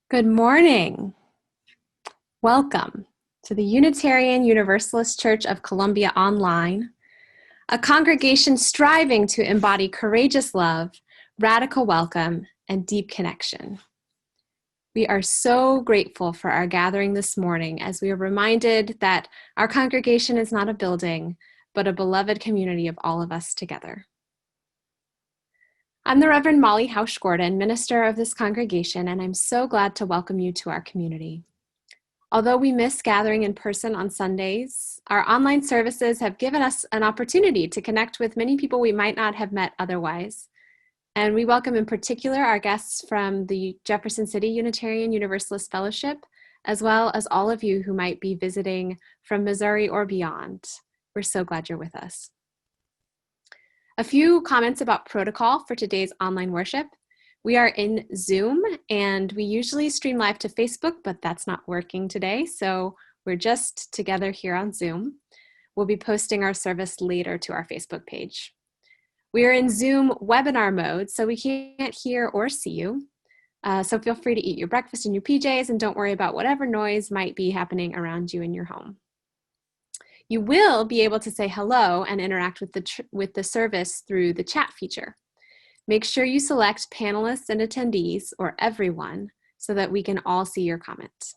Good morning. Welcome to the Unitarian Universalist Church of Columbia Online, a congregation striving to embody courageous love, radical welcome, and deep connection. We are so grateful for our gathering this morning as we are reminded that our congregation is not a building, but a beloved community of all of us together. I'm the Reverend Molly Housh Gordon, minister of this congregation, and I'm so glad to welcome you to our community. Although we miss gathering in person on Sundays, our online services have given us an opportunity to connect with many people we might not have met otherwise. And we welcome in particular our guests from the Jefferson City Unitarian Universalist Fellowship, as well as all of you who might be visiting from Missouri or beyond. We're so glad you're with us. A few comments about protocol for today's online worship. We are in Zoom and we usually stream live to Facebook, but that's not working today. So we're just together here on Zoom. We'll be posting our service later to our Facebook page. We are in Zoom webinar mode, so we can't hear or see you. So feel free to eat your breakfast in your PJs and don't worry about whatever noise might be happening around you in your home. You will be able to say hello and interact with the service through the chat feature. Make sure you select panelists and attendees, or everyone, so that we can all see your comments.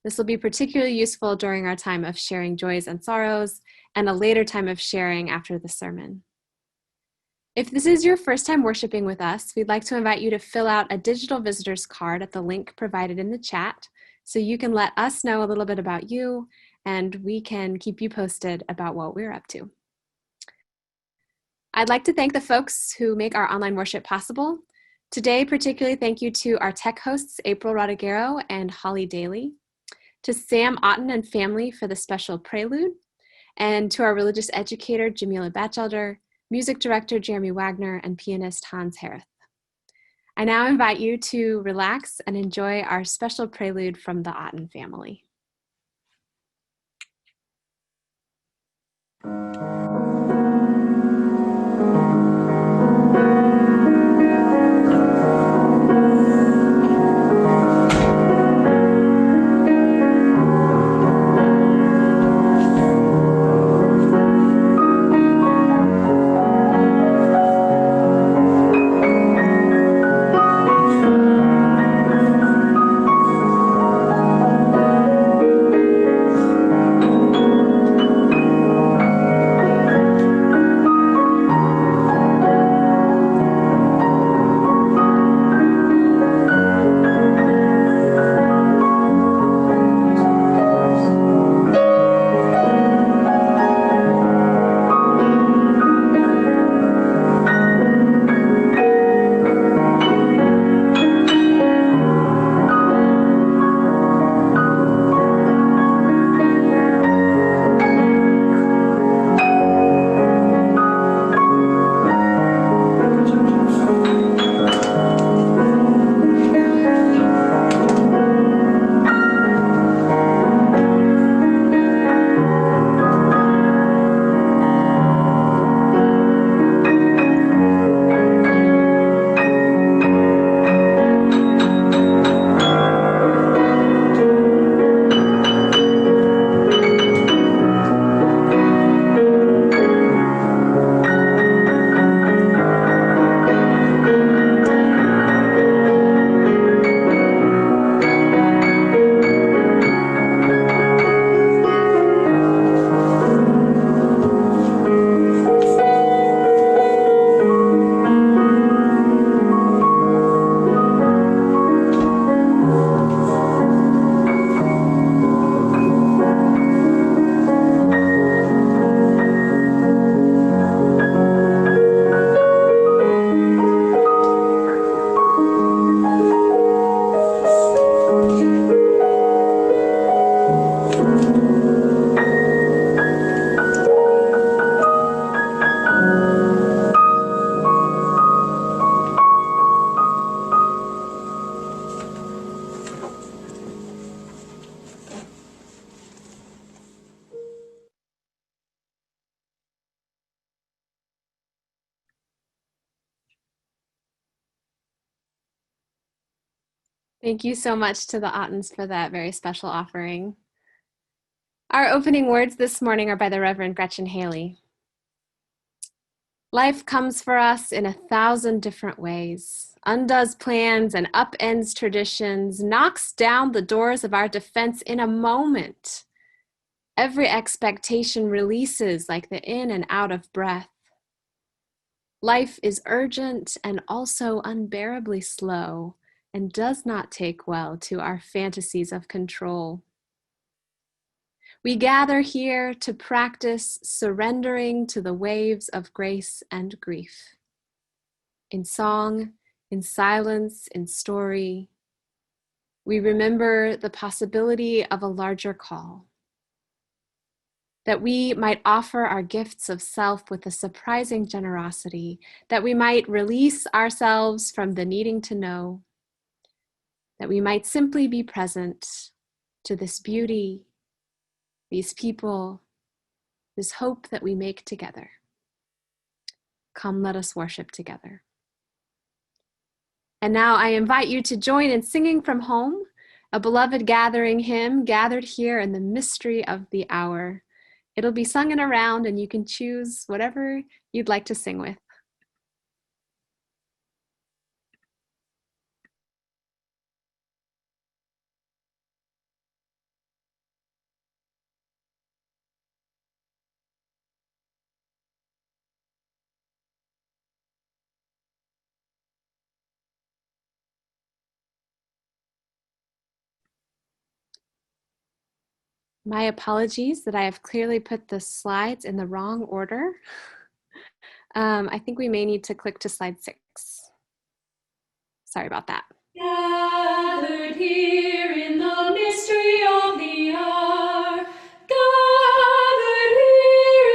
This will be particularly useful during our time of sharing joys and sorrows, and a later time of sharing after the sermon. If this is your first time worshiping with us, we'd like to invite you to fill out a digital visitor's card at the link provided in the chat, so you can let us know a little bit about you, and we can keep you posted about what we're up to. I'd like to thank the folks who make our online worship possible. Today, particularly thank you to our tech hosts, April Rodiguero and Holly Daly, to Sam Otten and family for the special prelude, and to our religious educator, Jamila Batchelder, music director, Jeremy Wagner, and pianist, Hans Harith. I now invite you to relax and enjoy our special prelude from the Otten family. Thank you so much to the Ottens for that very special offering. Our opening words this morning are by the Reverend Gretchen Haley. Life comes for us in 1,000 different ways, undoes plans and upends traditions, knocks down the doors of our defense in a moment. Every expectation releases like the in and out of breath. Life is urgent and also unbearably slow, and does not take well to our fantasies of control. We gather here to practice surrendering to the waves of grace and grief. In song, in silence, in story, we remember the possibility of a larger call, that we might offer our gifts of self with a surprising generosity, that we might release ourselves from the needing to know, that we might simply be present to this beauty, these people, this hope that we make together. Come, let us worship together. And now I invite you to join in singing from home, a beloved gathering hymn gathered here in the mystery of the hour. It'll be sung in a round, and you can choose whatever you'd like to sing with. My apologies that I have clearly put the slides in the wrong order. I think we may need to click to slide 6. Sorry about that. Gathered here in the mystery of the hour, gathered here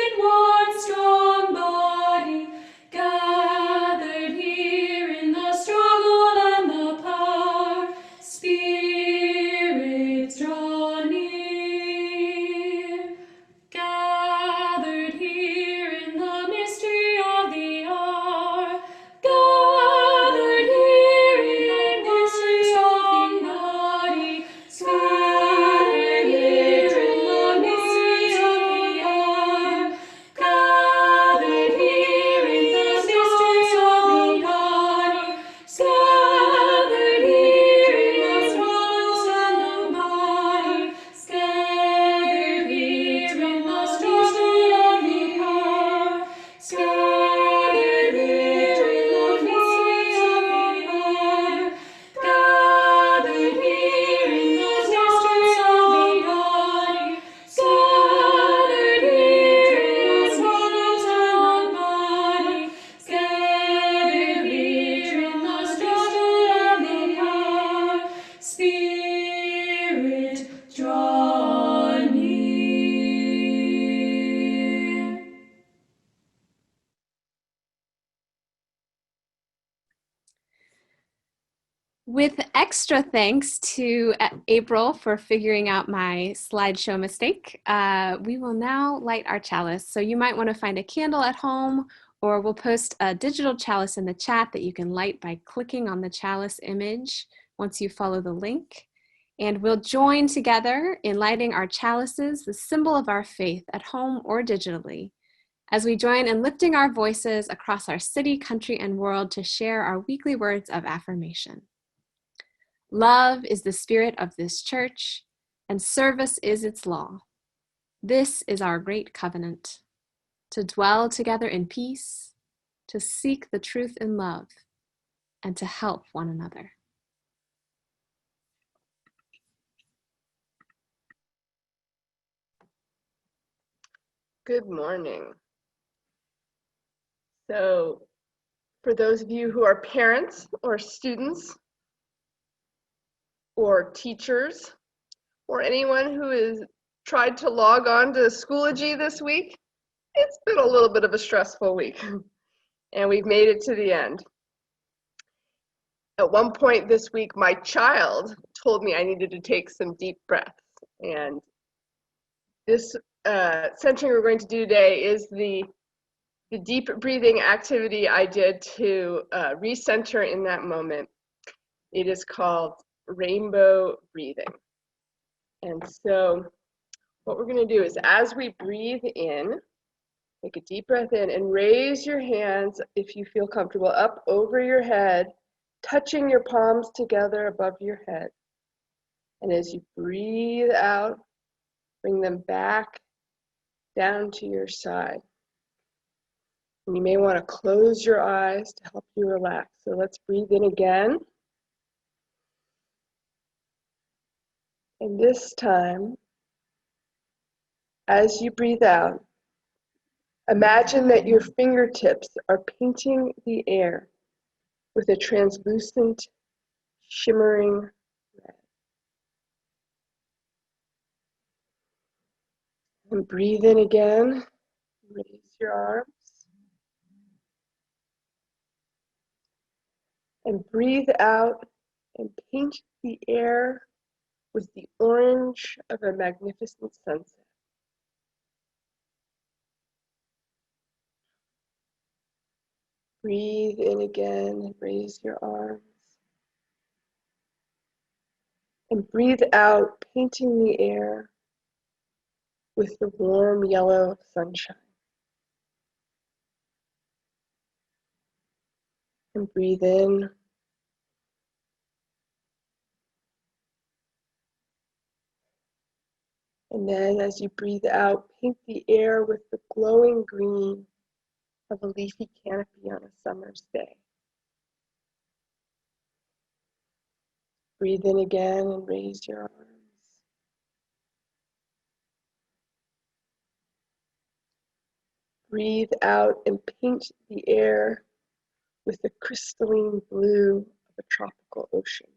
in one strong body, gathered here in the struggle and the power, spirits draw near. Gathered here in the mystery of the hour, gathered here in one strong body, gathered here in the mystery of the hour, gathered here in the mystery of the body, gathered here in the struggles and the body, gathered here in the struggle of the heart, gathered here in the mystery of the heart, gathered here in the mystery of the body, gathered here in the struggles and the body, gathered here in the struggle of the heart, Spirit, draw near. With extra thanks to April for figuring out my slideshow mistake, we will now light our chalice. So you might want to find a candle at home, or we'll post a digital chalice in the chat that you can light by clicking on the chalice image once you follow the link. And we'll join together in lighting our chalices, the symbol of our faith, at home or digitally, as we join in lifting our voices across our city, country, and world to share our weekly words of affirmation. Love is the spirit of this church, and service is its law. This is our great covenant, to dwell together in peace, to seek the truth in love, and to help one another. Good morning. So, for those of you who are parents or students or teachers or anyone who has tried to log on to Schoology this week, it's been a little bit of a stressful week, and we've made it to the end. At one point this week, my child told me I needed to take some deep breaths, and this centering we're going to do today is the deep breathing activity I did to recenter in that moment. It is called rainbow breathing. And so what we're going to do is as we breathe in, take a deep breath in and raise your hands, if you feel comfortable, up over your head, touching your palms together above your head. And as you breathe out, bring them back down to your side. And you may want to close your eyes to help you relax. So let's breathe in again. And this time, as you breathe out, imagine that your fingertips are painting the air with a translucent, shimmering red. And breathe in again. Raise your arms. And breathe out and paint the air with the orange of a magnificent sunset. Breathe in again and raise your arms. And breathe out, painting the air with the warm yellow sunshine. And breathe in. And then as you breathe out, paint the air with the glowing green of a leafy canopy on a summer's day. Breathe in again and raise your arms. Breathe out and paint the air with the crystalline blue of a tropical ocean.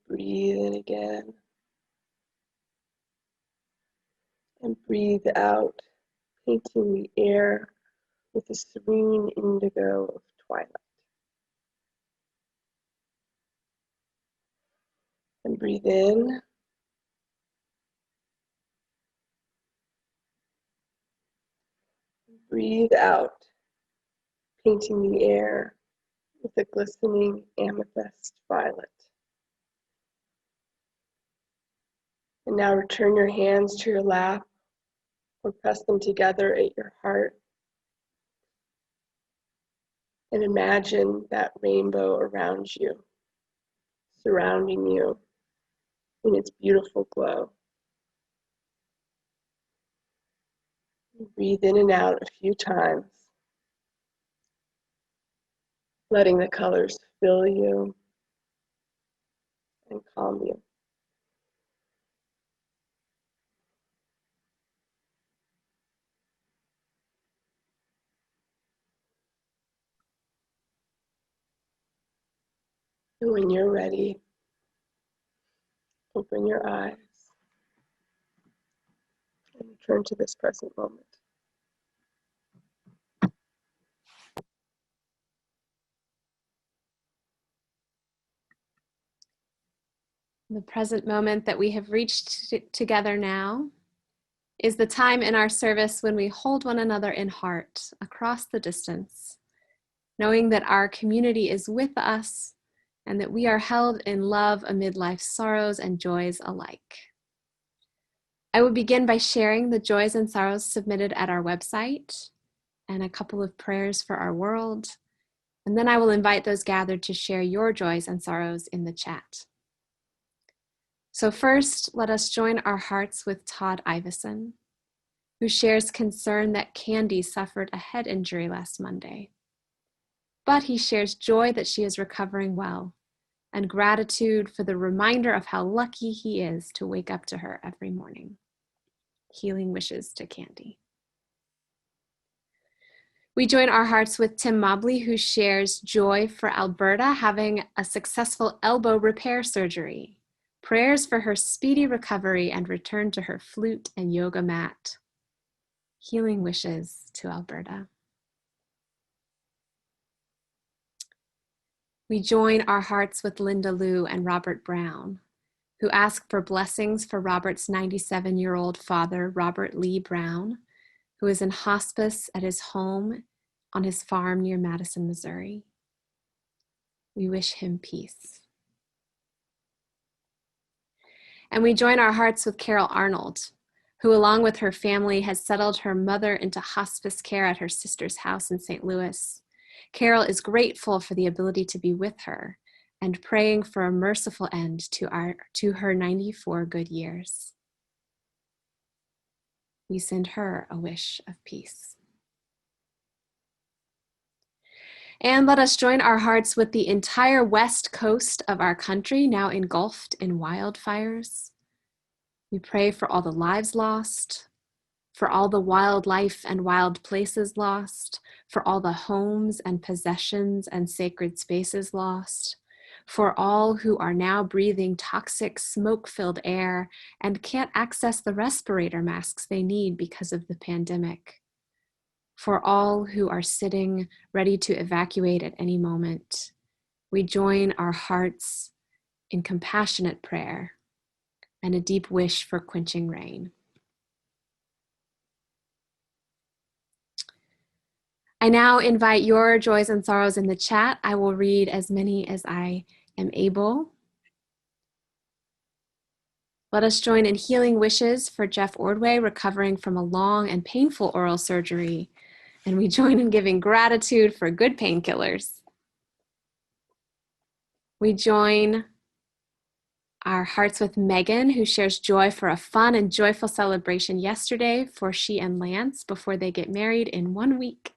Breathe in again. And breathe out, painting the air with the serene indigo of twilight. And breathe in. Breathe out, painting the air with a glistening amethyst violet. And now return your hands to your lap or press them together at your heart. And imagine that rainbow around you, surrounding you in its beautiful glow. Breathe in and out a few times, letting the colors fill you and calm you. And when you're ready, open your eyes and return to this present moment. The present moment that we have reached together now is the time in our service when we hold one another in heart across the distance, knowing that our community is with us and that we are held in love amid life's sorrows and joys alike. I will begin by sharing the joys and sorrows submitted at our website and a couple of prayers for our world, and then I will invite those gathered to share your joys and sorrows in the chat. So first, let us join our hearts with Todd Iveson, who shares concern that Candy suffered a head injury last Monday. But he shares joy that she is recovering well and gratitude for the reminder of how lucky he is to wake up to her every morning. Healing wishes to Candy. We join our hearts with Tim Mobley, who shares joy for Alberta having a successful elbow repair surgery. Prayers for her speedy recovery and return to her flute and yoga mat. Healing wishes to Alberta. We join our hearts with Linda Liu and Robert Brown, who ask for blessings for Robert's 97-year-old father, Robert Lee Brown, who is in hospice at his home on his farm near Madison, Missouri. We wish him peace. And we join our hearts with Carol Arnold, who along with her family has settled her mother into hospice care at her sister's house in St. Louis. Carol is grateful for the ability to be with her and praying for a merciful end to her 94 good years. We send her a wish of peace. And let us join our hearts with the entire west coast of our country, now engulfed in wildfires. We pray for all the lives lost, for all the wildlife and wild places lost, for all the homes and possessions and sacred spaces lost, for all who are now breathing toxic smoke-filled air and can't access the respirator masks they need because of the pandemic, for all who are sitting ready to evacuate at any moment. We join our hearts in compassionate prayer and a deep wish for quenching rain. I now invite your joys and sorrows in the chat. I will read as many as I am able. Let us join in healing wishes for Jeff Ordway, recovering from a long and painful oral surgery. And we join in giving gratitude for good painkillers. We join our hearts with Megan, who shares joy for a fun and joyful celebration yesterday for she and Lance before they get married in 1 week.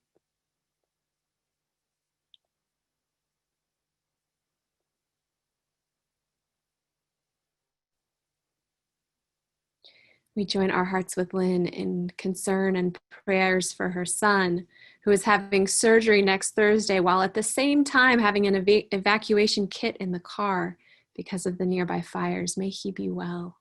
We join our hearts with Lynn in concern and prayers for her son, who is having surgery next Thursday, while at the same time having an evacuation kit in the car because of the nearby fires. May he be well.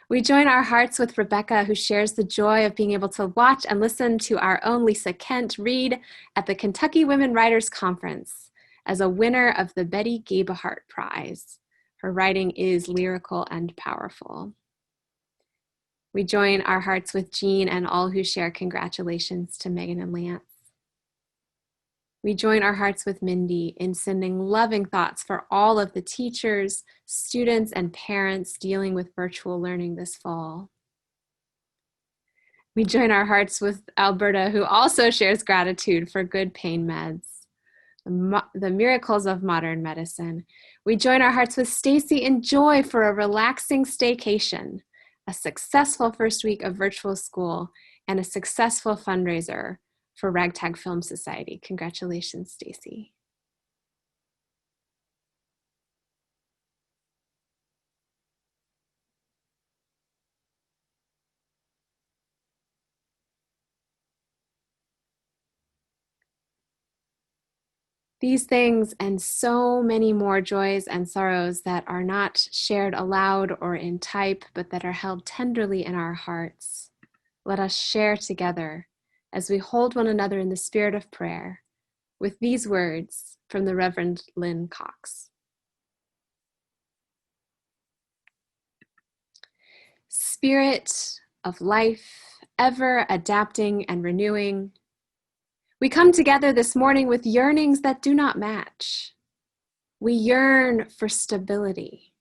We join our hearts with Rebecca, who shares the joy of being able to watch and listen to our own Lisa Kent read at the Kentucky Women Writers Conference as a winner of the Betty Gabehart Prize. Her writing is lyrical and powerful. We join our hearts with Jean and all who share congratulations to Megan and Lance. We join our hearts with Mindy in sending loving thoughts for all of the teachers, students, and parents dealing with virtual learning this fall. We join our hearts with Alberta, who also shares gratitude for good pain meds, the miracles of modern medicine. We join our hearts with Stacy in joy for a relaxing staycation, a successful first week of virtual school, and a successful fundraiser for Ragtag Film Society. Congratulations, Stacy. These things and so many more joys and sorrows that are not shared aloud or in type, but that are held tenderly in our hearts, let us share together as we hold one another in the spirit of prayer with these words from the Reverend Lynn Cox. Spirit of life, ever adapting and renewing, we come together this morning with yearnings that do not match. We yearn for stability,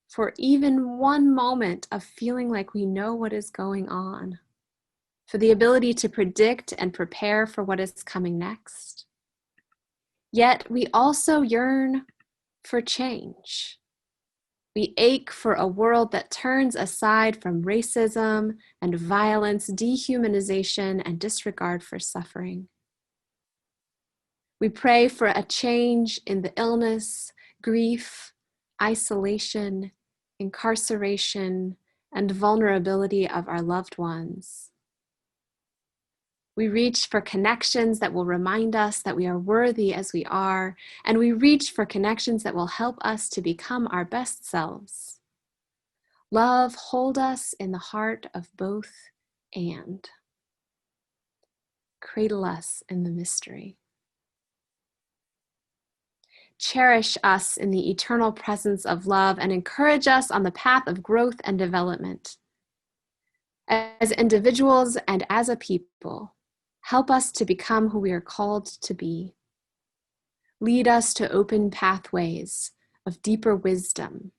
for even one moment of feeling like we know what is going on, for the ability to predict and prepare for what is coming next. Yet we also yearn for change. We ache for a world that turns aside from racism and violence, dehumanization, and disregard for suffering. We pray for a change in the illness, grief, isolation, incarceration, and vulnerability of our loved ones. We reach for connections that will remind us that we are worthy as we are, and we reach for connections that will help us to become our best selves. Love, hold us in the heart of both and. Cradle us in the mystery. Cherish us in the eternal presence of love and encourage us on the path of growth and development. As individuals and as a people, help us to become who we are called to be. Lead us to open pathways of deeper wisdom.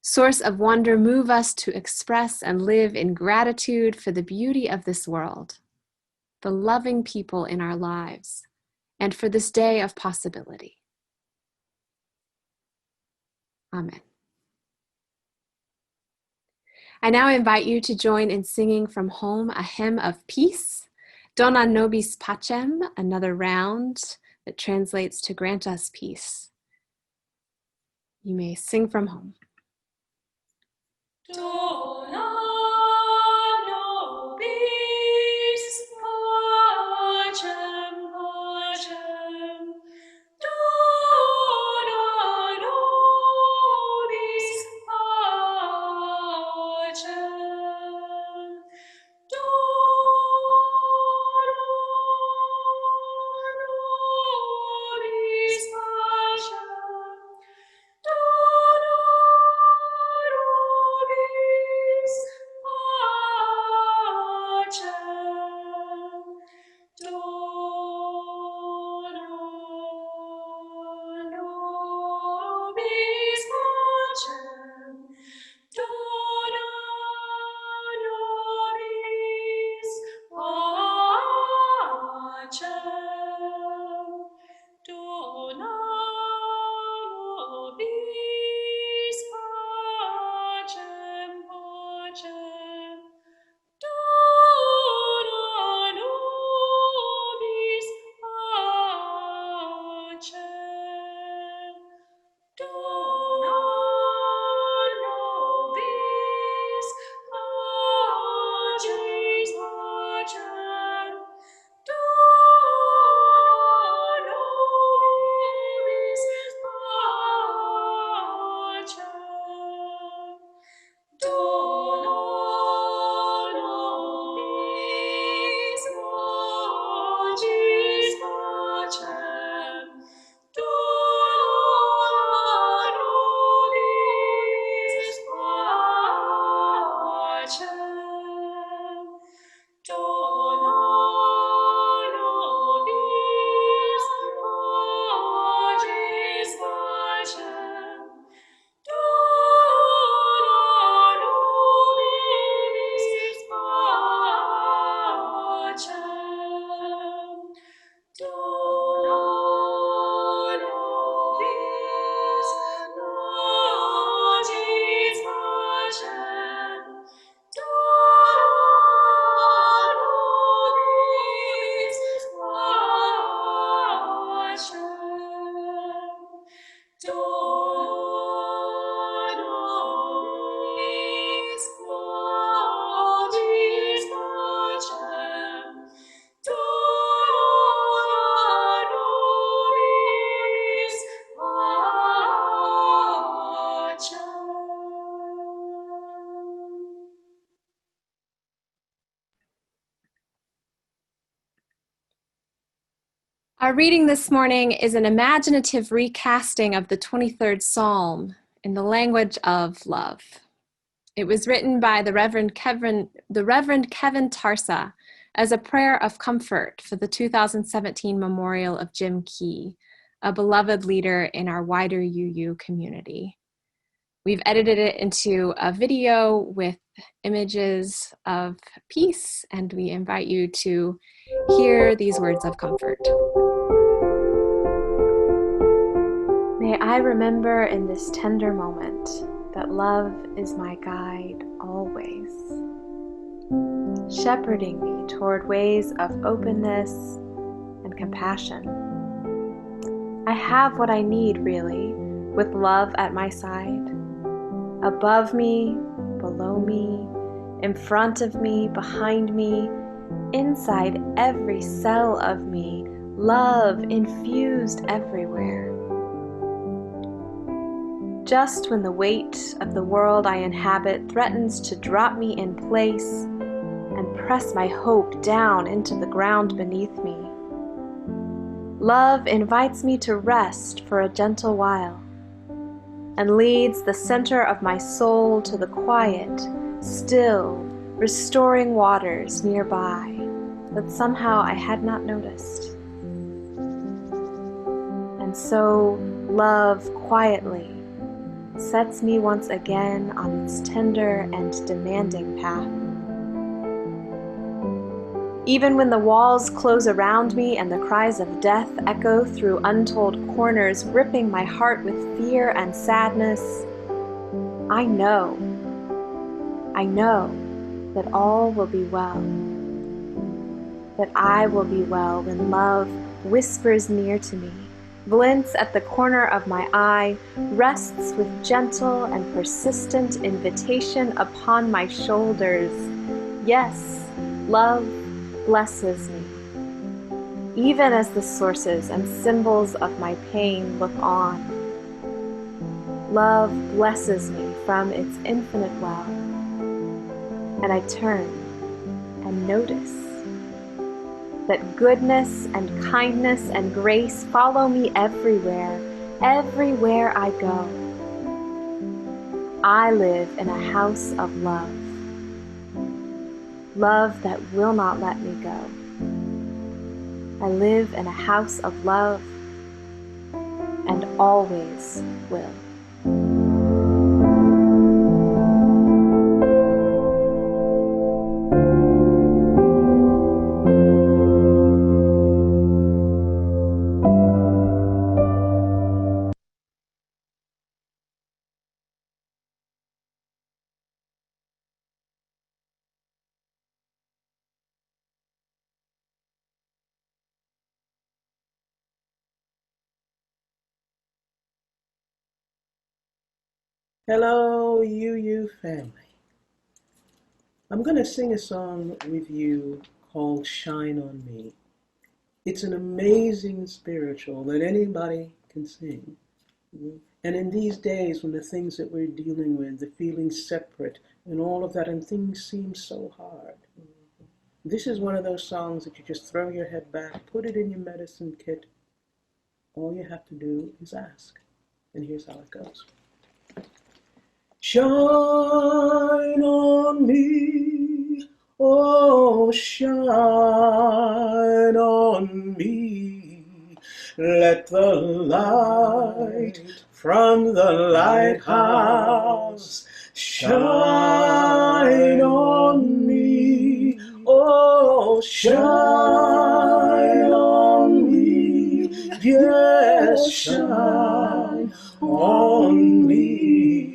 Source of wonder, move us to express and live in gratitude for the beauty of this world, the loving people in our lives, and for this day of possibility. Amen. I now invite you to join in singing from home a hymn of peace, Dona Nobis Pacem, another round that translates to grant us peace. You may sing from home. Dona nobis pacem, pacem. Dona nobis pacem. Dona nobis pacem. Dona nobis pacem. Dona nobis pacem. Dona nobis pacem. Dona nobis pacem, pacem. Dona nobis pacem. Dona nobis pacem, pacem. Dona nobis pacem. Dona nobis pacem, pacem. Dona nobis pacem. Dona nobis pacem, pacem. Dona nobis pacem. Dona nobis pacem, pacem. Dona nobis pacem. Dona nobis pacem, pacem. Dona nobis pacem. Our reading this morning is an imaginative recasting of the 23rd Psalm in the language of love. It was written by the Reverend Kevin Tarsa as a prayer of comfort for the 2017 memorial of Jim Key, a beloved leader in our wider UU community. We've edited it into a video with images of peace, and we invite you to hear these words of comfort. May I remember in this tender moment that love is my guide always, shepherding me toward ways of openness and compassion. I have what I need, really, with love at my side, above me, below me, in front of me, behind me, inside every cell of me, love infused everywhere. Just when the weight of the world I inhabit threatens to drop me in place and press my hope down into the ground beneath me, love invites me to rest for a gentle while and leads the center of my soul to the quiet, still, restoring waters nearby that somehow I had not noticed. And so love quietly sets me once again on its tender and demanding path. Even when the walls close around me and the cries of death echo through untold corners, ripping my heart with fear and sadness, I know that all will be well, that I will be well when love whispers near to me, glints at the corner of my eye, rests with gentle and persistent invitation upon my shoulders. Yes, love blesses me, even as the sources and symbols of my pain look on. Love blesses me from its infinite well, and I turn and notice that goodness and kindness and grace follow me everywhere I go. I live in a house of love, love that will not let me go. I live in a house of love and always will. Hello, UU family. I'm going to sing a song with you called Shine on Me. It's an amazing spiritual that anybody can sing. And in these days when the things that we're dealing with, the feeling separate and all of that, and things seem so hard, this is one of those songs that you just throw your head back, put it in your medicine kit. All you have to do is ask. And here's how it goes. Shine on me, oh shine on me. Let the light from the lighthouse shine on me, oh shine on me, yes shine on me.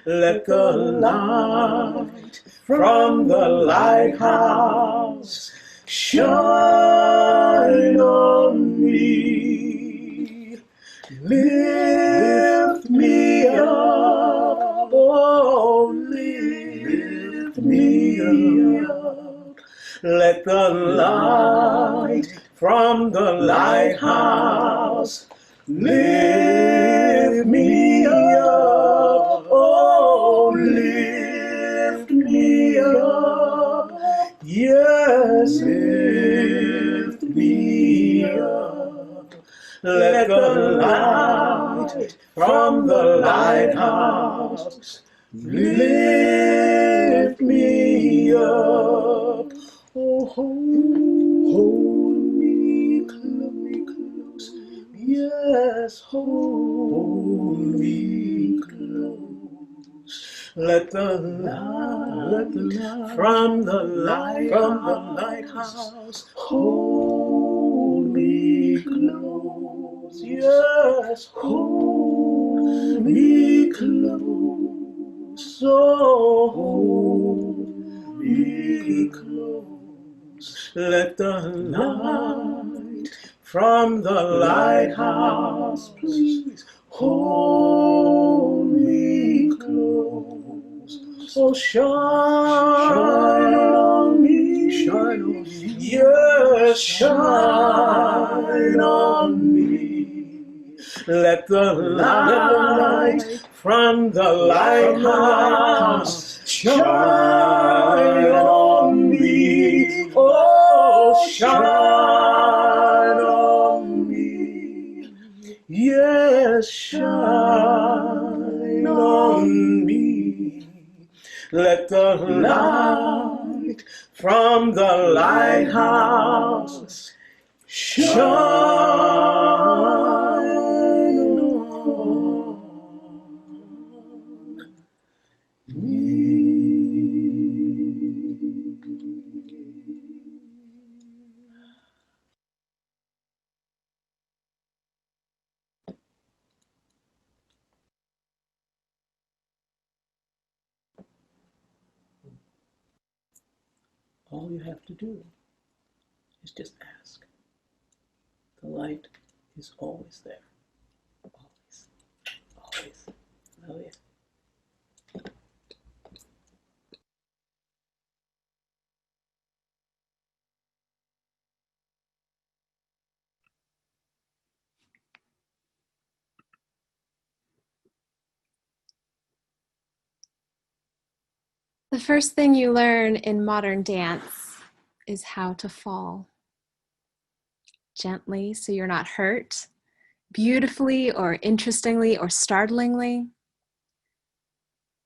Let the light from the lighthouse shine on me. Lift me up, oh, lift me up. Let the light from the lighthouse lift me up, oh, lift me up, yes, lift me up. Let the light from the lighthouse lift me up, oh, hold me close, yes, hold me close. Let the light from the lighthouse hold me close. Yes, hold me close. So hold me close. Let the light from the lighthouse, please, hold me close. Oh, shine on me, yes, shine on me. Let the light from the lighthouse shine on me, oh, shine on me, yes, shine on me. Let the light from the lighthouse shine all you have to do is just ask. The light is always there. Always. Always. Oh, yeah. The first thing you learn in modern dance is how to fall. Gently, so you're not hurt. Beautifully or interestingly or startlingly.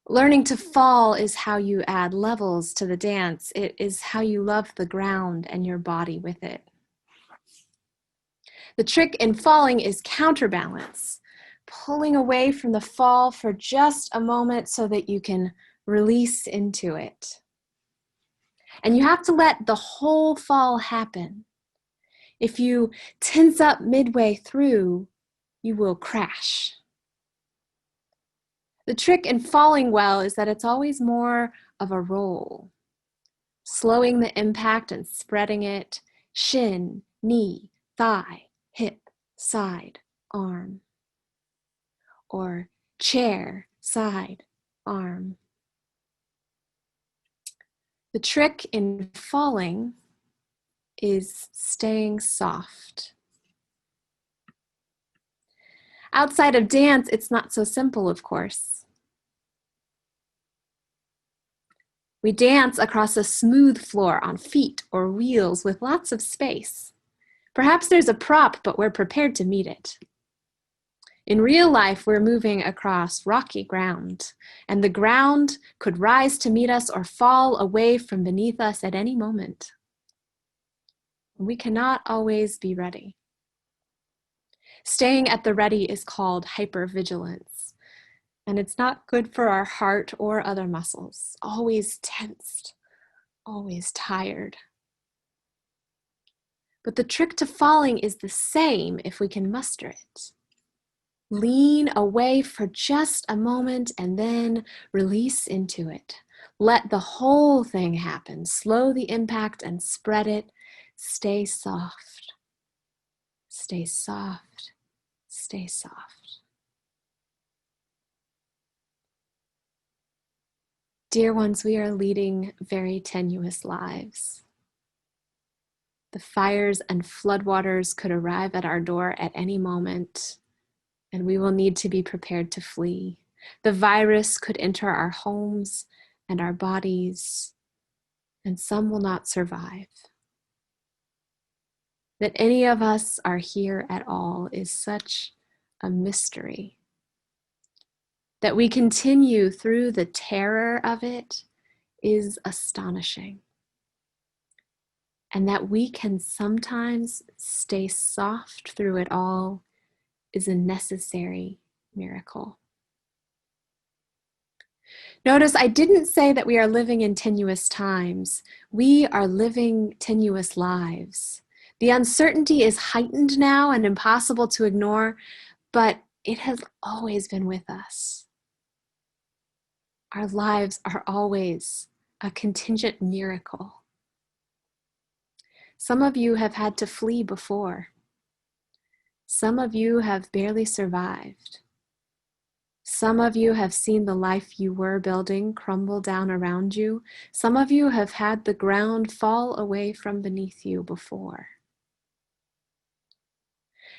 Learning to fall is how you add levels to the dance. It is how you love the ground and your body with it. The trick in falling is counterbalance, pulling away from the fall for just a moment so that you can release into it. And you have to let the whole fall happen. If you tense up midway through, you will crash. The trick in falling well is that it's always more of a roll, slowing the impact and spreading it, shin, knee, thigh, hip, side, arm, or chair, side, arm. The trick in falling is staying soft. Outside of dance, it's not so simple, of course. We dance across a smooth floor on feet or wheels with lots of space. Perhaps there's a prop, but we're prepared to meet it. In real life, we're moving across rocky ground, and the ground could rise to meet us or fall away from beneath us at any moment. We cannot always be ready. Staying at the ready is called hypervigilance, and it's not good for our heart or other muscles. Always tensed, always tired. But the trick to falling is the same if we can muster it. Lean away for just a moment and then release into it. Let the whole thing happen. Slow the impact and spread it. Stay soft. Stay soft. Stay soft. Dear ones, we are leading very tenuous lives. The fires and floodwaters could arrive at our door at any moment, and we will need to be prepared to flee. The virus could enter our homes and our bodies, and some will not survive. That any of us are here at all is such a mystery. That we continue through the terror of it is astonishing. And that we can sometimes stay soft through it all is a necessary miracle. Notice I didn't say that we are living in tenuous times. We are living tenuous lives. The uncertainty is heightened now and impossible to ignore, but it has always been with us. Our lives are always a contingent miracle. Some of you have had to flee before. Some of you have barely survived. Some of you have seen the life you were building crumble down around you. Some of you have had the ground fall away from beneath you before.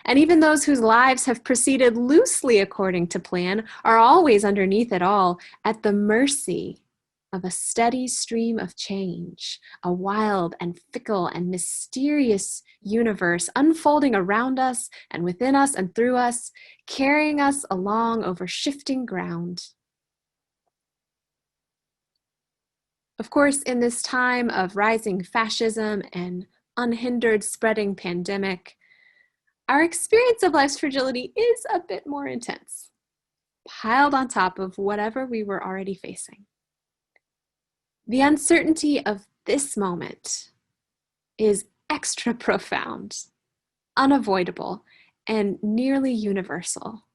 And even those whose lives have proceeded loosely according to plan are always underneath it all, at the mercy of a steady stream of change, a wild and fickle and mysterious universe unfolding around us and within us and through us, carrying us along over shifting ground. Of course, in this time of rising fascism and unhindered spreading pandemic, our experience of life's fragility is a bit more intense, piled on top of whatever we were already facing. The uncertainty of this moment is extra profound, unavoidable, and nearly universal,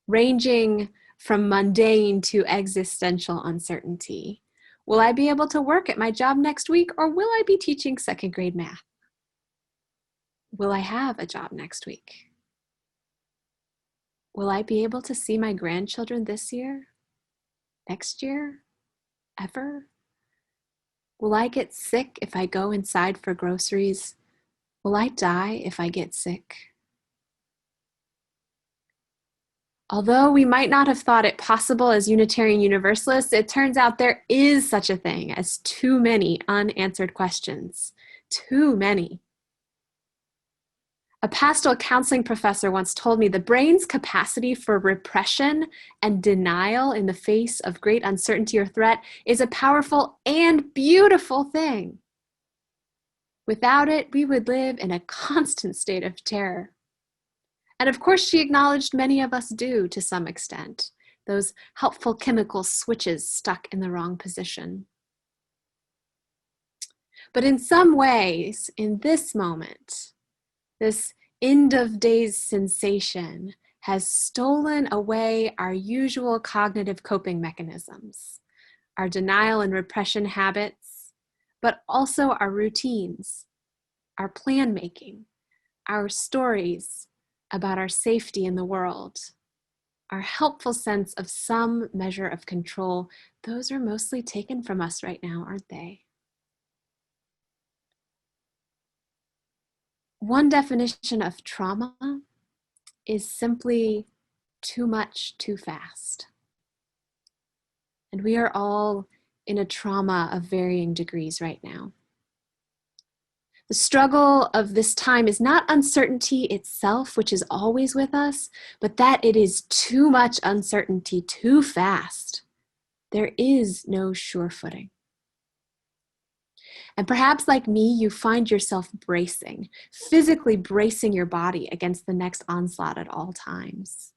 ranging from mundane to existential uncertainty. Will I be able to work at my job next week, or will I be teaching second grade math? Will I have a job next week? Will I be able to see my grandchildren this year? Next year? Ever? Will I get sick if I go inside for groceries? Will I die if I get sick? Although we might not have thought it possible as Unitarian Universalists, it turns out there is such a thing as too many unanswered questions. Too many. A pastoral counseling professor once told me the brain's capacity for repression and denial in the face of great uncertainty or threat is a powerful and beautiful thing. Without it, we would live in a constant state of terror. And of course, she acknowledged many of us do to some extent, those helpful chemical switches stuck in the wrong position. But in some ways, in this moment, this end of days sensation has stolen away our usual cognitive coping mechanisms, our denial and repression habits, but also our routines, our plan making, our stories about our safety in the world, our helpful sense of some measure of control. Those are mostly taken from us right now, aren't they? One definition of trauma is simply too much, too fast. And we are all in a trauma of varying degrees right now. The struggle of this time is not uncertainty itself, which is always with us, but that it is too much uncertainty too fast. There is no sure footing. And perhaps like me, you find yourself bracing, physically bracing your body against the next onslaught at all times.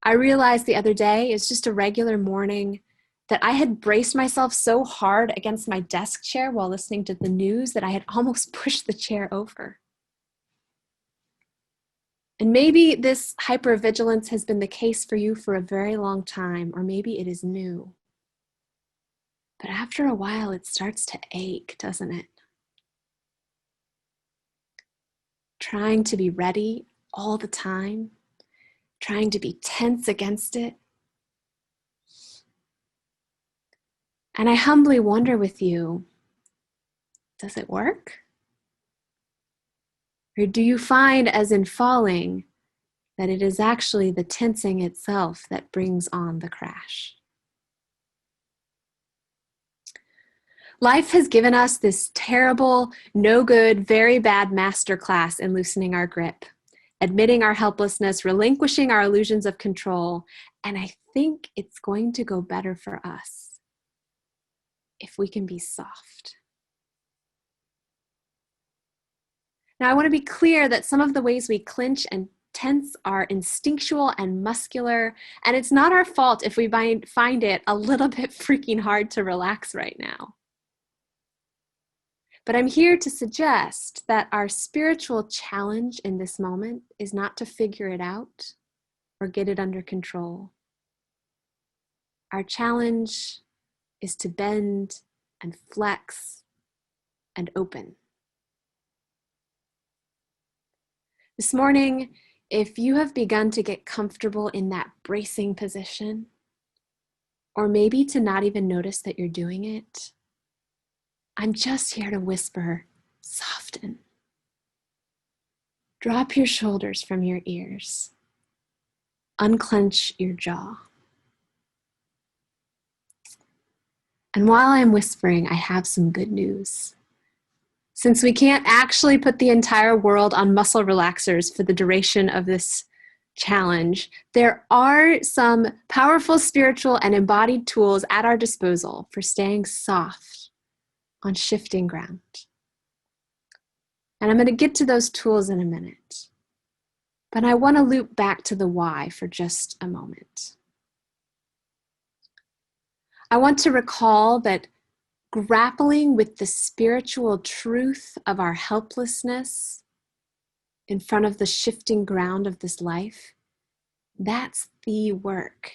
I realized the other day, it's just a regular morning, that I had braced myself so hard against my desk chair while listening to the news that I had almost pushed the chair over. And maybe this hypervigilance has been the case for you for a very long time, or maybe it is new. But after a while, it starts to ache, doesn't it? Trying to be ready all the time, trying to be tense against it. And I humbly wonder with you, does it work? Or do you find, as in falling, that it is actually the tensing itself that brings on the crash? Life has given us this terrible, no good, very bad masterclass in loosening our grip, admitting our helplessness, relinquishing our illusions of control, and I think it's going to go better for us if we can be soft. Now, I want to be clear that some of the ways we clinch and tense are instinctual and muscular, and it's not our fault if we find it a little bit freaking hard to relax right now. But I'm here to suggest that our spiritual challenge in this moment is not to figure it out or get it under control. Our challenge is to bend and flex and open. This morning, if you have begun to get comfortable in that bracing position, or maybe to not even notice that you're doing it, I'm just here to whisper, soften. Drop your shoulders from your ears. Unclench your jaw. And while I'm whispering, I have some good news. Since we can't actually put the entire world on muscle relaxers for the duration of this challenge, there are some powerful spiritual and embodied tools at our disposal for staying soft on shifting ground. And I'm going to get to those tools in a minute. But I want to loop back to the why for just a moment. I want to recall that grappling with the spiritual truth of our helplessness in front of the shifting ground of this life, that's the work.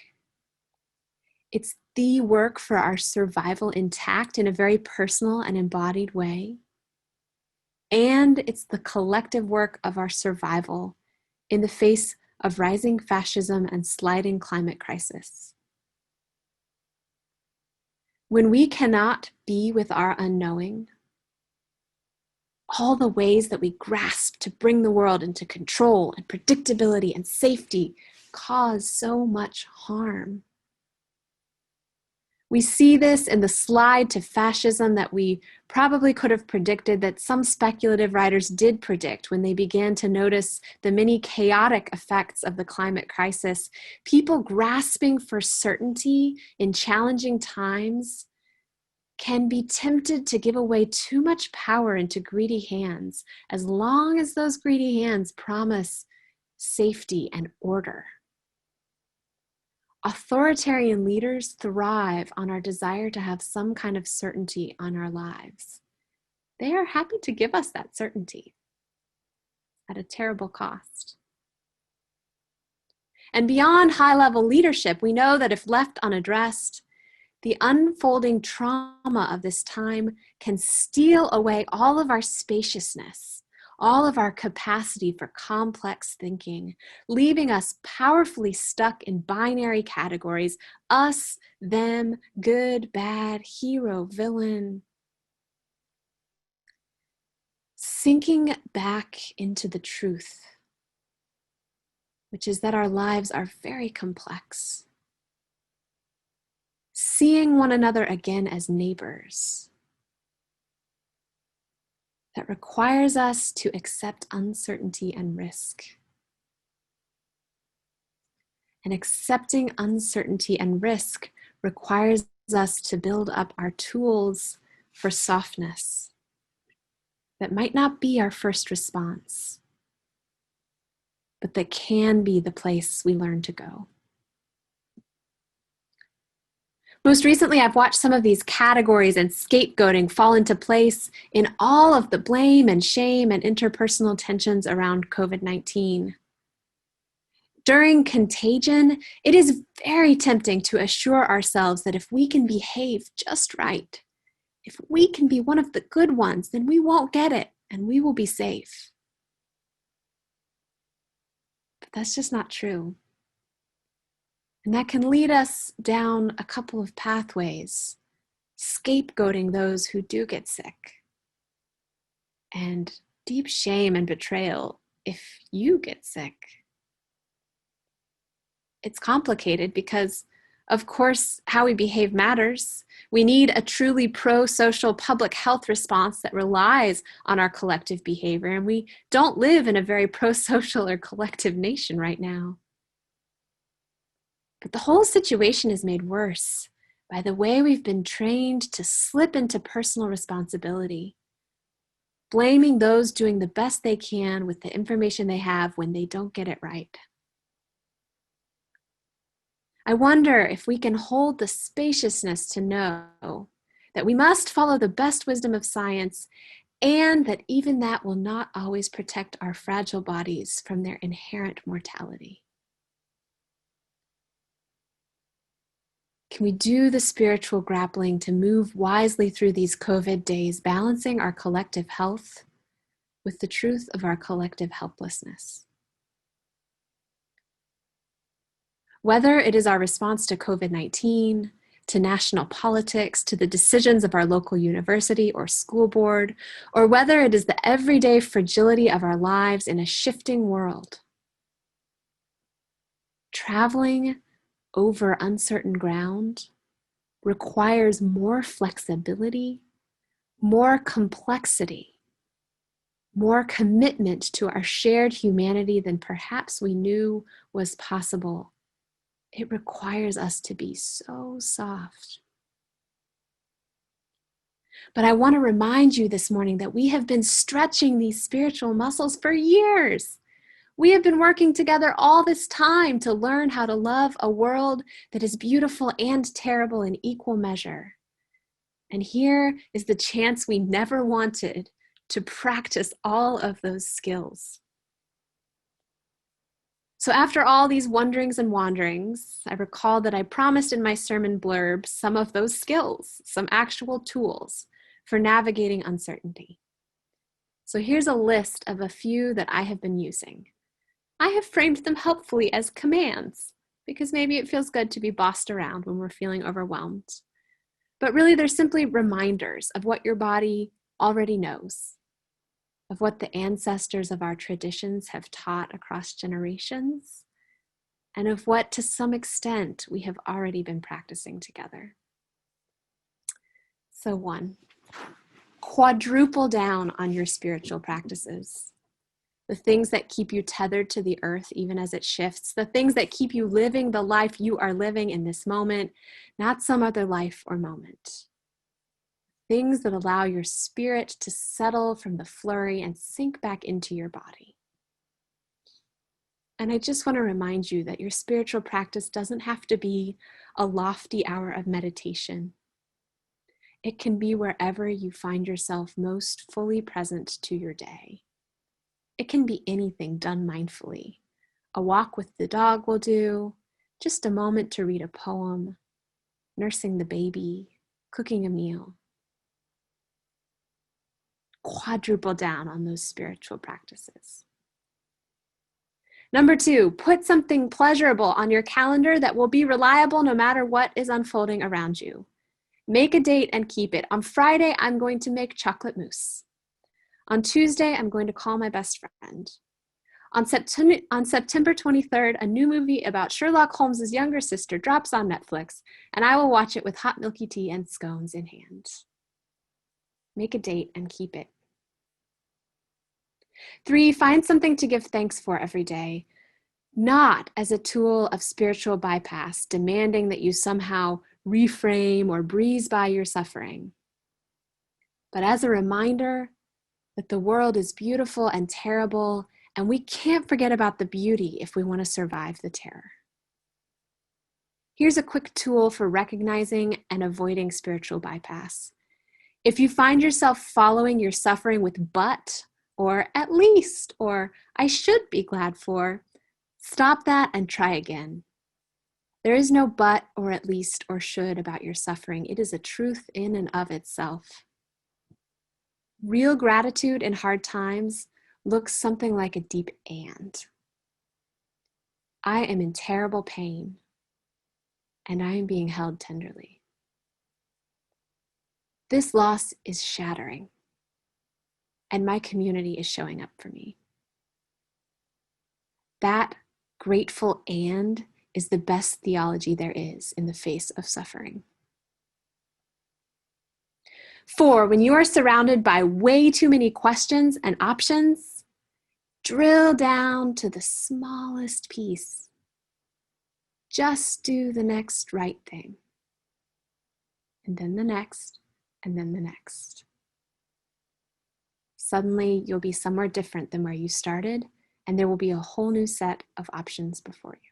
It's the work for our survival intact in a very personal and embodied way. And it's the collective work of our survival in the face of rising fascism and sliding climate crisis. When we cannot be with our unknowing, all the ways that we grasp to bring the world into control and predictability and safety cause so much harm. We see this in the slide to fascism that we probably could have predicted, that some speculative writers did predict when they began to notice the many chaotic effects of the climate crisis. People grasping for certainty in challenging times can be tempted to give away too much power into greedy hands, as long as those greedy hands promise safety and order. Authoritarian leaders thrive on our desire to have some kind of certainty on our lives. They are happy to give us that certainty at a terrible cost. And beyond high-level leadership, we know that if left unaddressed, the unfolding trauma of this time can steal away all of our spaciousness, all of our capacity for complex thinking, leaving us powerfully stuck in binary categories: us, them, good, bad, hero, villain. Sinking back into the truth, which is that our lives are very complex. Seeing one another again as neighbors, that requires us to accept uncertainty and risk. And accepting uncertainty and risk requires us to build up our tools for softness that might not be our first response, but that can be the place we learn to go. Most recently, I've watched some of these categories and scapegoating fall into place in all of the blame and shame and interpersonal tensions around COVID-19. During contagion, it is very tempting to assure ourselves that if we can behave just right, if we can be one of the good ones, then we won't get it and we will be safe. But that's just not true. And that can lead us down a couple of pathways, scapegoating those who do get sick, and deep shame and betrayal if you get sick. It's complicated because, of course, how we behave matters. We need a truly pro-social public health response that relies on our collective behavior, and we don't live in a very pro-social or collective nation right now. But the whole situation is made worse by the way we've been trained to slip into personal responsibility, blaming those doing the best they can with the information they have when they don't get it right. I wonder if we can hold the spaciousness to know that we must follow the best wisdom of science, and that even that will not always protect our fragile bodies from their inherent mortality. Can we do the spiritual grappling to move wisely through these COVID days, balancing our collective health with the truth of our collective helplessness? Whether it is our response to COVID-19, to national politics, to the decisions of our local university or school board, or whether it is the everyday fragility of our lives in a shifting world, traveling over uncertain ground requires more flexibility, more complexity, more commitment to our shared humanity than perhaps we knew was possible. It requires us to be so soft. But I want to remind you this morning that we have been stretching these spiritual muscles for years. We have been working together all this time to learn how to love a world that is beautiful and terrible in equal measure. And here is the chance we never wanted to practice all of those skills. So after all these wonderings and wanderings, I recall that I promised in my sermon blurb some of those skills, some actual tools for navigating uncertainty. So here's a list of a few that I have been using. I have framed them helpfully as commands, because maybe it feels good to be bossed around when we're feeling overwhelmed. But really, they're simply reminders of what your body already knows, of what the ancestors of our traditions have taught across generations, and of what, to some extent, we have already been practicing together. So 1, quadruple down on your spiritual practices. The things that keep you tethered to the earth even as it shifts, the things that keep you living the life you are living in this moment, not some other life or moment. Things that allow your spirit to settle from the flurry and sink back into your body. And I just want to remind you that your spiritual practice doesn't have to be a lofty hour of meditation. It can be wherever you find yourself most fully present to your day. It can be anything done mindfully. A walk with the dog will do, just a moment to read a poem, nursing the baby, cooking a meal. Quadruple down on those spiritual practices. Number 2, put something pleasurable on your calendar that will be reliable no matter what is unfolding around you. Make a date and keep it. On Friday, I'm going to make chocolate mousse. On Tuesday, I'm going to call my best friend. On September 23rd, a new movie about Sherlock Holmes' younger sister drops on Netflix, and I will watch it with hot milky tea and scones in hand. Make a date and keep it. 3, find something to give thanks for every day, not as a tool of spiritual bypass, demanding that you somehow reframe or breeze by your suffering, but as a reminder that the world is beautiful and terrible, and we can't forget about the beauty if we want to survive the terror. Here's a quick tool for recognizing and avoiding spiritual bypass. If you find yourself following your suffering with but, or at least, or I should be glad for, stop that and try again. There is no but, or at least, or should about your suffering. It is a truth in and of itself. Real gratitude in hard times looks something like a deep and. I am in terrible pain, and I am being held tenderly. This loss is shattering, and my community is showing up for me. That grateful and is the best theology there is in the face of suffering. 4, when you are surrounded by way too many questions and options, drill down to the smallest piece. Just do the next right thing. And then the next, and then the next. Suddenly, you'll be somewhere different than where you started, and there will be a whole new set of options before you.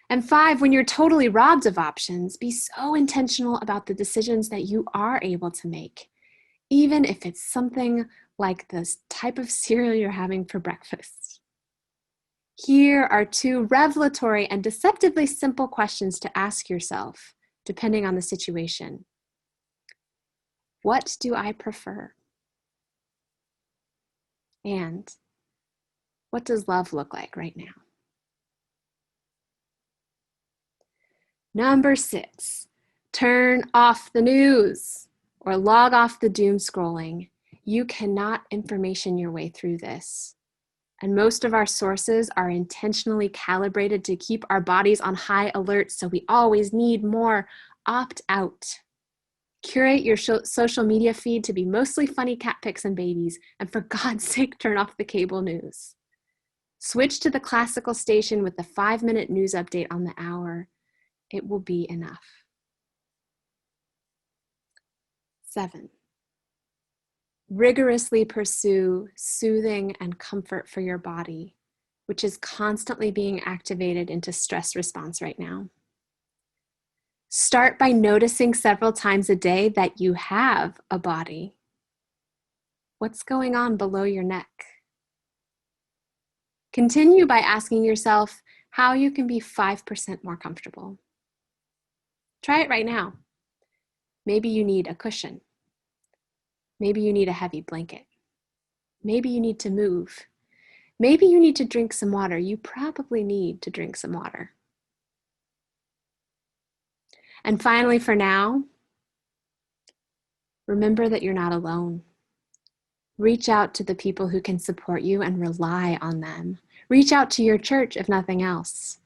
And 5, when you're totally robbed of options, be so intentional about the decisions that you are able to make, even if it's something like this type of cereal you're having for breakfast. Here are 2 revelatory and deceptively simple questions to ask yourself, depending on the situation. What do I prefer? And what does love look like right now? Number 6, turn off the news or log off the doom scrolling. You cannot information your way through this. And most of our sources are intentionally calibrated to keep our bodies on high alert, so we always need more. Opt out. Curate your social media feed to be mostly funny cat pics and babies, and for God's sake, turn off the cable news. Switch to the classical station with the 5-minute news update on the hour. It will be enough. 7, rigorously pursue soothing and comfort for your body, which is constantly being activated into stress response right now. Start by noticing several times a day that you have a body. What's going on below your neck? Continue by asking yourself how you can be 5% more comfortable. Try it right now. Maybe you need a cushion. Maybe you need a heavy blanket. Maybe you need to move. Maybe you need to drink some water. You probably need to drink some water. And finally, for now, remember that you're not alone. Reach out to the people who can support you and rely on them. Reach out to your church if nothing else.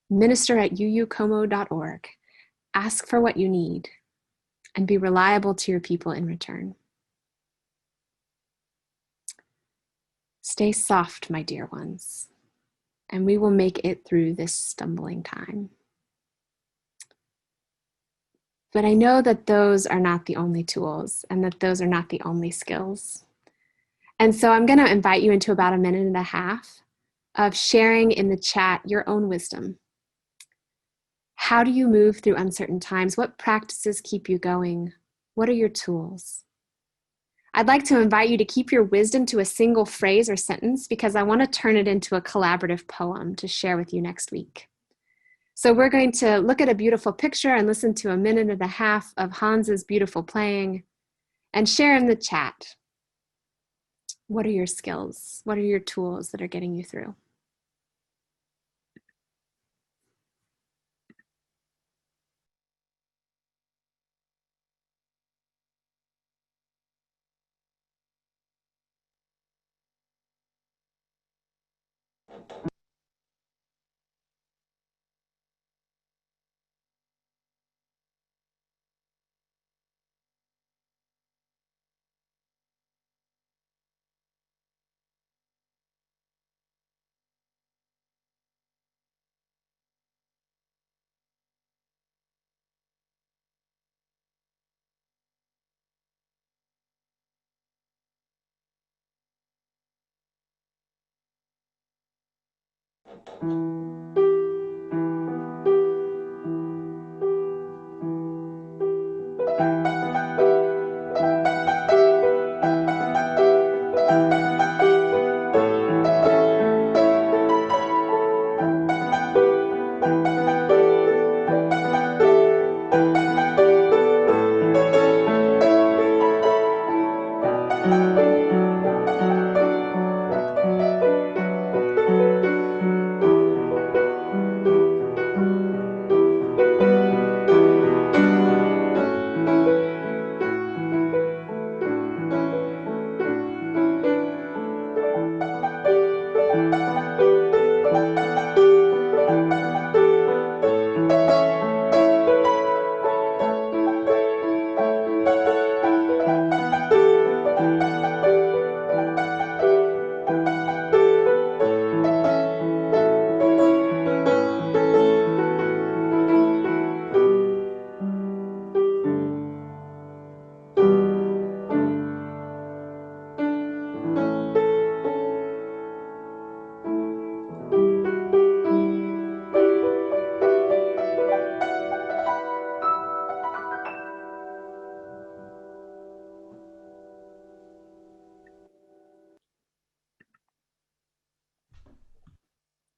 Minister at uucomo.org. Ask for what you need and be reliable to your people in return. Stay soft, my dear ones, and we will make it through this stumbling time. But I know that those are not the only tools and that those are not the only skills. And so I'm going to invite you into about a minute and a half of sharing in the chat your own wisdom. How do you move through uncertain times? What practices keep you going? What are your tools? I'd like to invite you to keep your wisdom to a single phrase or sentence because I want to turn it into a collaborative poem to share with you next week. So we're going to look at a beautiful picture and listen to a minute and a half of Hans's beautiful playing and share in the chat. What are your skills? What are your tools that are getting you through?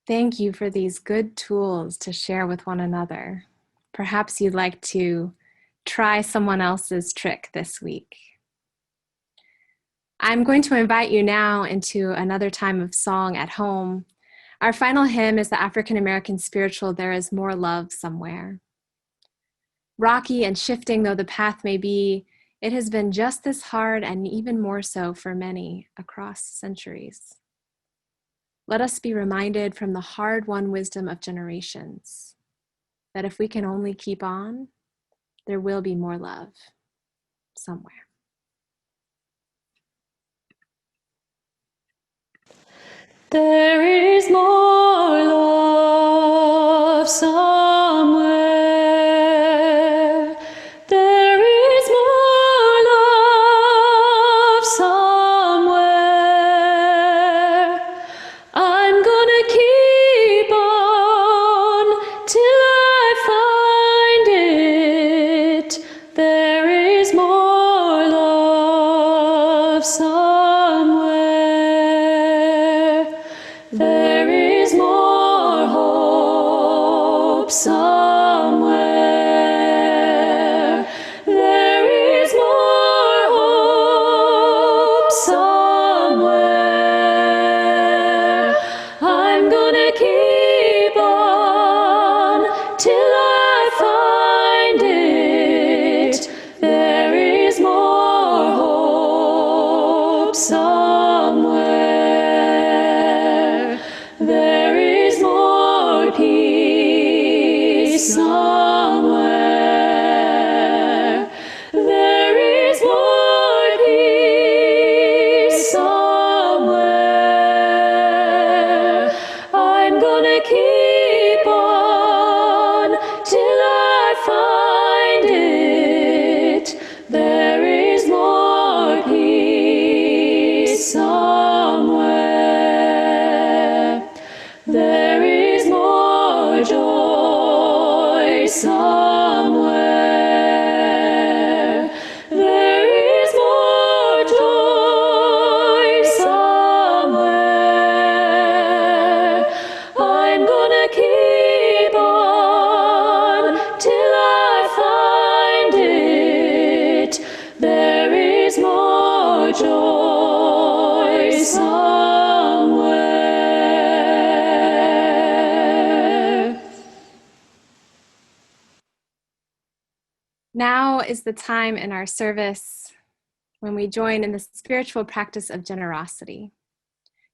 Thank you for these good tools to share with one another. Perhaps you'd like to try someone else's trick this week. I'm going to invite you now into another time of song at home. Our final hymn is the African American spiritual, There Is More Love Somewhere. Rocky and shifting though the path may be, it has been just as hard and even more so for many across centuries. Let us be reminded from the hard-won wisdom of generations that if we can only keep on, there will be more love somewhere. There is more love somewhere. There is more love somewhere. I'm gonna keep on till I find it. There is more love somewhere. There hope somewhere. There is more hope somewhere. I'm gonna keep on till I find it. There is more hope somewhere. There is more peace somewhere. There is more peace somewhere. I'm gonna keep on till I find it. There is more peace somewhere. There is more joy somewhere. There is more joy somewhere. I'm gonna keep on till I find it. There is more joy somewhere. Now is the time in our service when we join in the spiritual practice of generosity,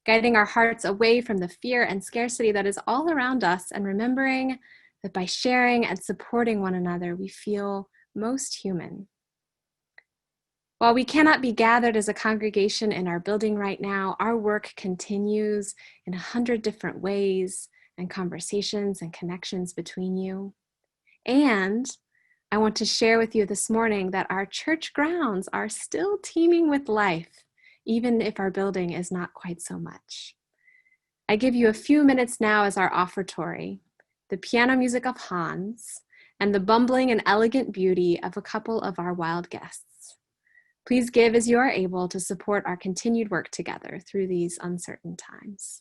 guiding our hearts away from the fear and scarcity that is all around us, and remembering that by sharing and supporting one another, we feel most human. While we cannot be gathered as a congregation in our building right now, our work continues in 100 different ways and conversations and connections between you. And I want to share with you this morning that our church grounds are still teeming with life, even if our building is not quite so much. I give you a few minutes now as our offertory, the piano music of Hans, and the bumbling and elegant beauty of a couple of our wild guests. Please give as you are able to support our continued work together through these uncertain times.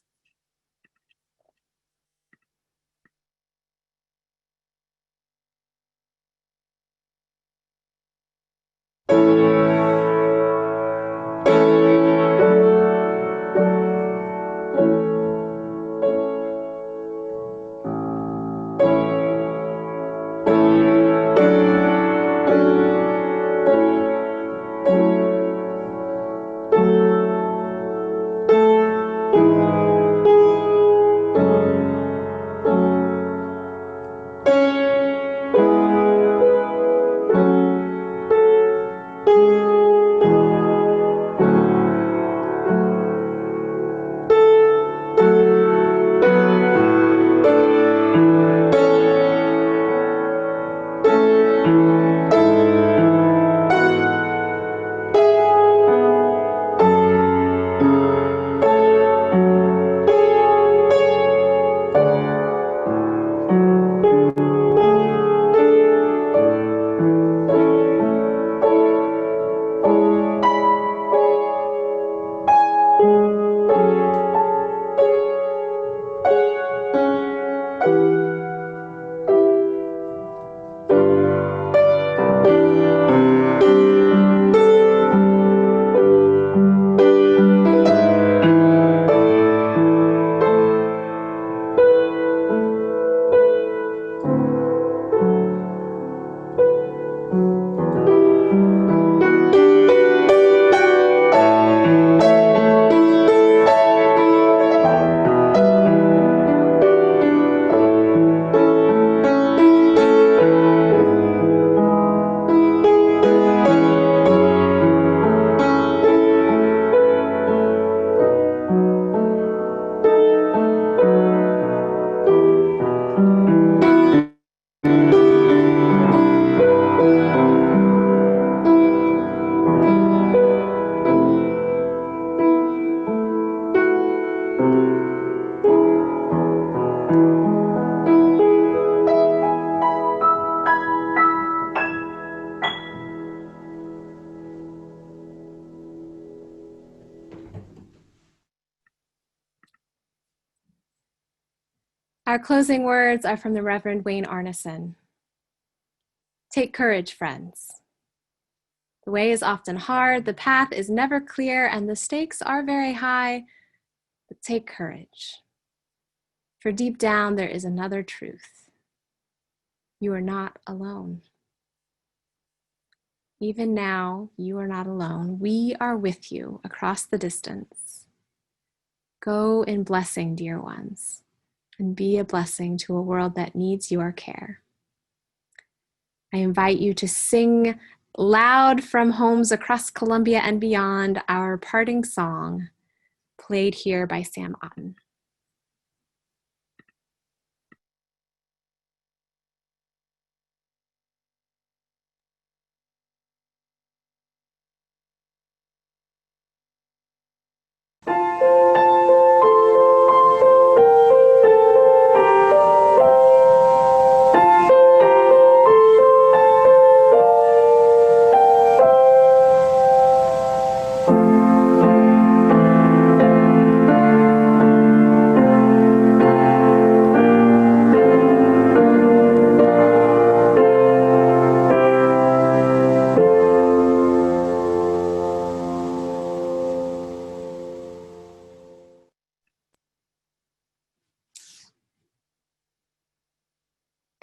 Our closing words are from the Reverend Wayne Arneson. Take courage, friends. The way is often hard, the path is never clear, and the stakes are very high, but take courage. For deep down, there is another truth. You are not alone. Even now, you are not alone. We are with you across the distance. Go in blessing, dear ones, and be a blessing to a world that needs your care. I invite you to sing loud from homes across Columbia and beyond our parting song, played here by Sam Otten.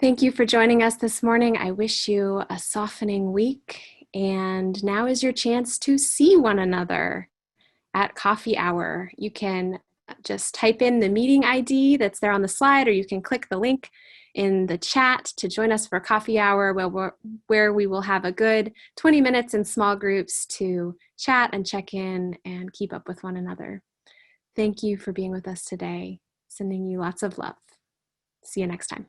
Thank you for joining us this morning. I wish you a softening week, and now is your chance to see one another at coffee hour. You can just type in the meeting ID that's there on the slide, or you can click the link in the chat to join us for coffee hour, where we will have a good 20 minutes in small groups to chat and check in and keep up with one another. Thank you for being with us today. Sending you lots of love. See you next time.